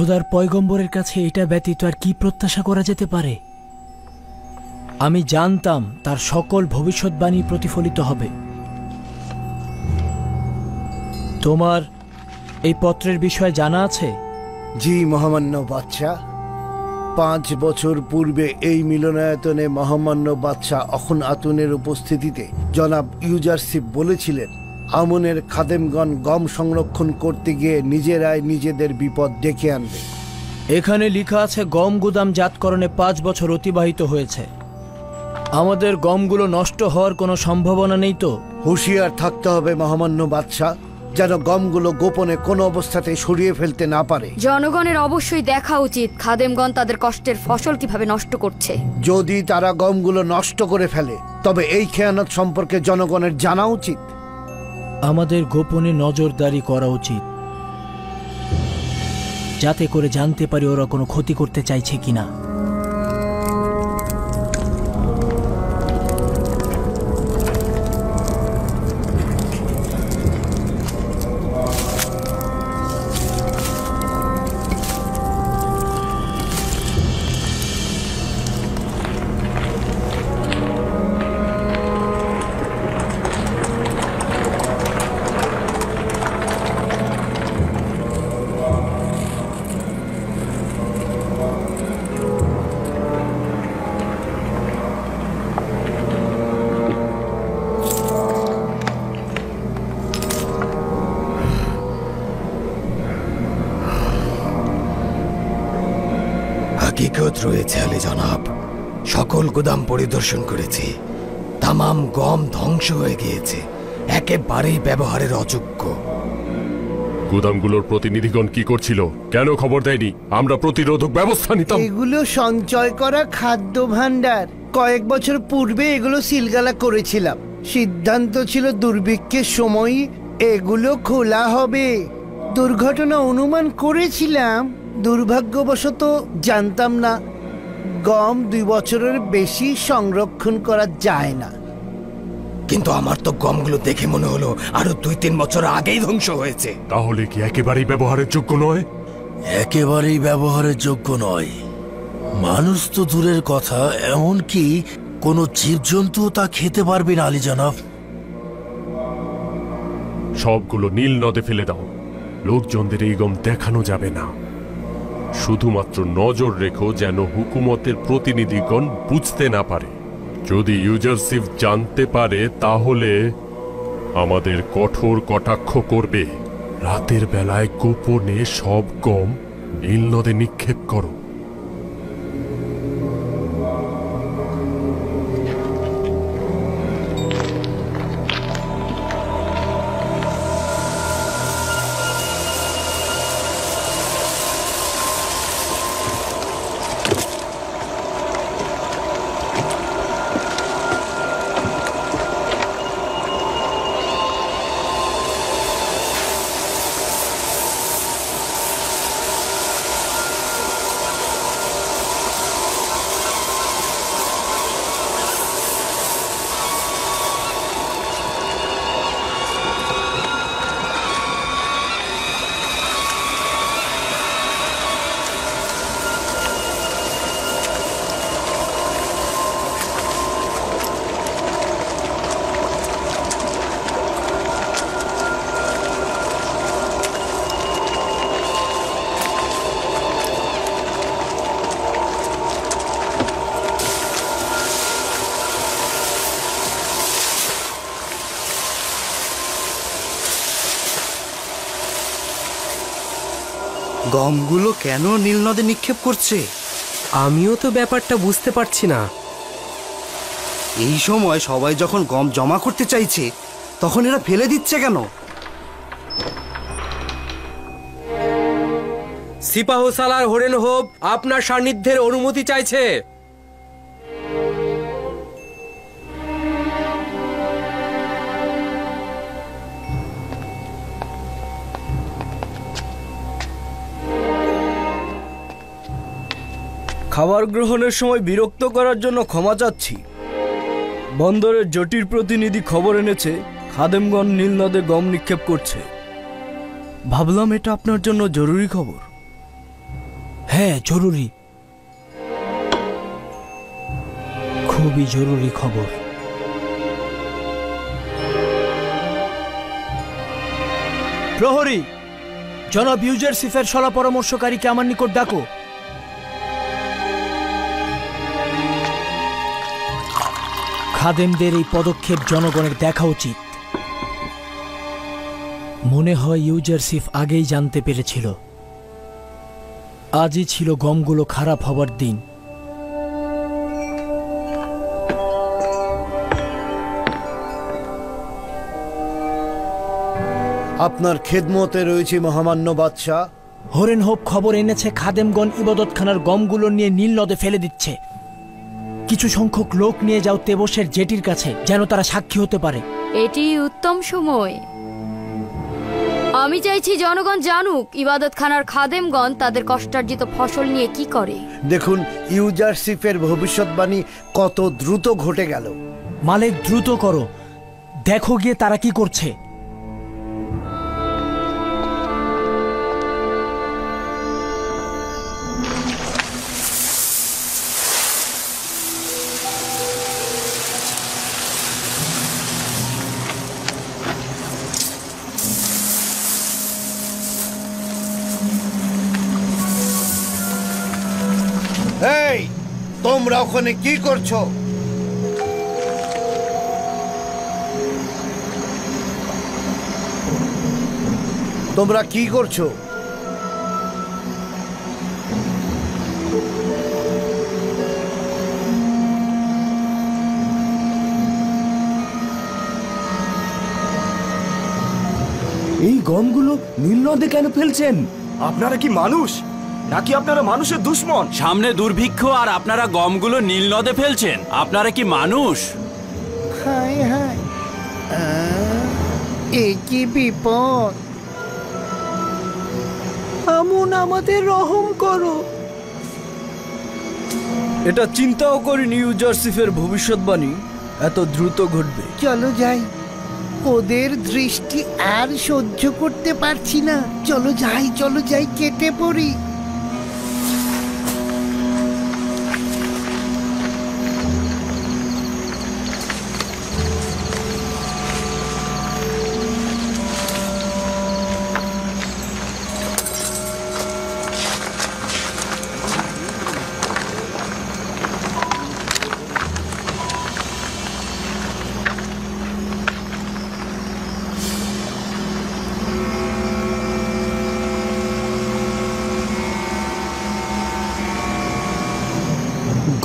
খোদার পয়গম্বরের কাছে এটা ব্যতীত আর কি প্রত্যাশা করা যেতে পারে? আমি জানতাম তার সকল ভবিষ্যৎবাণী প্রতিফলিত হবে। তোমার এই পত্রের বিষয়ে জানা আছে? জি মহামান্য বাদশাহ, 5 বছর পূর্বে এই মিলনায়তনে মহামান্য বাদশাহ অখন আতুনের উপস্থিতিতে জনাব ইউজারশিপ বলেছিলেন, আমনের খাদেমগণ গম সংরক্ষণ করতে গিয়ে নিজেরাই নিজেদের বিপদ ডেকে আনবে। এখানে লেখা আছে গম গুদাম জাতকরণে 5 বছর অতিবাহিত হয়েছে। আমাদের গমগুলো নষ্ট হওয়ার কোনো সম্ভাবনা নেই তো? হুঁশিয়ার থাকতে হবে মহামান্য বাদশাহ, যেন গমগুলো গোপনে কোনো অবস্থাতে সরিয়ে ফেলতে না পারে। জনগণের অবশ্যই দেখা উচিত খাদেমগণ তাদের কষ্টের ফসল কিভাবে নষ্ট করছে। যদি তারা গমগুলো নষ্ট করে ফেলে তবে এই খেয়ানত সম্পর্কে জনগণের জানা উচিত। আমাদের গোপনে নজরদারি করা উচিত, যাতে করে জানতে পারি ওরা কোনো ক্ষতি করতে চাইছে কিনা। হাকিকত রয়েছে আলী জনাব, সকল গুদাম পরিদর্শন করেছি। তামাম গম ধ্বংস হয়ে গিয়েছে, একেবারেই ব্যবহারের অযোগ্য। গুদামগুলোর প্রতিনিধিগণ কি করছিল? কেন খবর দেয়নি? আমরা প্রতিরোধক ব্যবস্থা নিতাম। এগুলো সঞ্চয় করা খাদ্য ভাণ্ডার, কয়েক বছর পূর্বে এগুলো সিলগালা করেছিলাম। সিদ্ধান্ত ছিল দুর্ভিক্ষের সময় এগুলো খোলা হবে। দুর্ঘটনা অনুমান করেছিলাম, দুর্ভাগ্যবশত জানতাম না গম 2 বছরের বেশি সংরক্ষণ করা যায় না। কিন্তু আমার তো গমগুলো দেখে মনে হলো আরো 2-3 বছর আগেই ধ্বংস হয়েছে। তাহলে কি একেবারেই ব্যবহারের যোগ্য নয়? একেবারেই ব্যবহারের যোগ্য নয়। মানুষ তো দূরের কথা, এমনকি কোনো জীবজন্তু তা খেতে পারবে না আলী জনাব। সবগুলো নীল নদে ফেলে দাও। লোকজনদের এই গম দেখানো যাবে না। শুধুমাত্র নজর রেখো যেন হুকুমতের প্রতিনিধিগণ বুঝতে না পারে। যদি ইউজারশিপ জানতে পারে তাহলে আমাদের কঠোর কটাক্ষ করবে। রাতের বেলায় গোপনে সব গম নীল নদে নিক্ষেপ করো। গমগুলো কেন নীল নদে নিক্ষেপ করছে? আমিও তো ব্যাপারটা বুঝতে পারছি না। এই সময় সবাই যখন গম জমা করতে চাইছে তখন এরা ফেলে দিচ্ছে কেন? সিপাহ সালার হরেন হোপ আপনার সান্নিধ্যের অনুমতি চাইছে। খাবার গ্রহণের সময় বিরক্ত করার জন্য ক্ষমা চাচ্ছি। বন্দরের জটির প্রতিনিধি খবর এনেছে খাদেমগণ নীল নদে গম নিক্ষেপ করছে। ভাবলাম এটা আপনার জন্য জরুরি খবর। হ্যাঁ, জরুরি, খুবই জরুরি খবর। প্রহরী, জনাব ইউজারসিফের সলা পরামর্শকারীকে আমার নিকট ডাকো। খাদেমদের এই পদক্ষেপ জনগণের দেখা উচিত। মনে হয় ইউজারসিফ আগেই জানতে পেরেছিল। আজই ছিল গমগুলো খারাপ হবার দিন। আপনার খেদমতে রয়েছে মহামান্য বাদশাহ। হরেন হোপ খবর এনেছে খাদেমগণ ইবাদতখানার গমগুলো নিয়ে নীল নদে ফেলে দিচ্ছে। কিছু সংখ্যক লোক নিয়ে যাও তেবসের জেটির কাছে, যেন তারা সাক্ষী হতে পারে। এটি উত্তম সময়। আমি চাইছি জনগণ জানুক ইবাদতখানার খাদেমগণ তাদের কষ্টার্জিত ফসল নিয়ে কি করে। দেখুন ইউজারসিফের ভবিষ্যৎবাণী কত দ্রুত ঘটে গেল। মালিক, দ্রুত করো, দেখো গিয়ে তারা কি করছে। এই, তোমরা ওখানে কি করছো? তোমরা কি করছো? এই গমগুলো নীল নদে কেন ফেলছেন? আপনারা কি মানুষ নাকি আপনারা মানুষের দুশ্মন? সামনে দুর্ভিক্ষ আর আপনারা গমগুলো নীল নদে ফেলছেন। আপনারা কি মানুষ? হায় হায়, এ কি বিপদ! আমন, আমাদের রহম করো। এটা চিন্তাও করিনি ইউজারসিফের ভবিষ্যৎবাণী এত দ্রুত ঘটবে। চলো যাই, ওদের দৃষ্টি আর সহ্য করতে পারছি না। চলো যাই, কেটে পড়ি।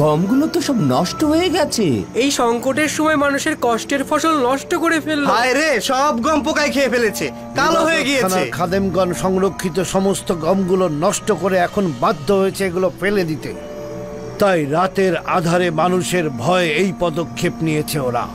গমগুলো তো সব নষ্ট হয়ে গেছে। এই সংকটের সময় মানুষের কষ্টের ফসল নষ্ট করে ফেললো। হায় রে, সব গম পোকায় খেয়ে ফেলেছে, কালো হয়ে গিয়েছে। খাদেমগণ সংরক্ষিত সমস্ত গমগুলো নষ্ট করে এখন বাধ্য হয়েছে এগুলো ফেলে দিতে। তাই রাতের আধারে মানুষের ভয়ে এই পদক্ষেপ নিয়েছে ওরা।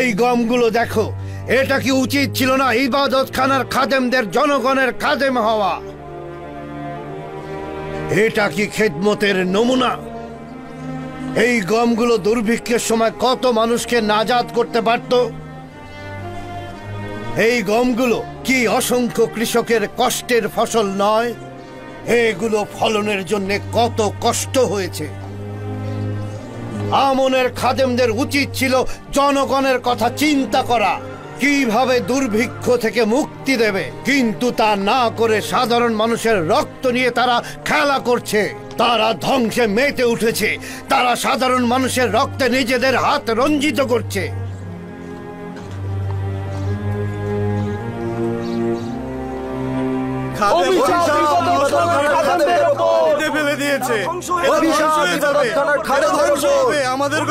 এই গমগুলো দেখো, এটা কি উচিত ছিল না ইবাদতখানার খাদেমদের জনগণের খাদেম হওয়া? এটা কি খেদমতের নমুনা? এই গমগুলো দুর্ভিক্ষের সময় কত মানুষকে নাজাত করতে পারত। এই গমগুলো কি অসংখ্য কৃষকের কষ্টের ফসল নয়? এগুলো ফলনের জন্য কত কষ্ট হয়েছে। আমনের খাদেমদের উচিত ছিল জনগণের কথা চিন্তা করা, কিভাবে দুর্ভিক্ষ থেকে মুক্তি দেবে, কিন্তু তা না করে সাধারণ মানুষের রক্ত নিয়ে তারা খেলা করছে। তারা ধ্বংসে মেতে উঠেছে। তারা সাধারণ মানুষের রক্তে নিজেদের হাত রঞ্জিত করছে। ফেলে দিয়েছে। আমাদের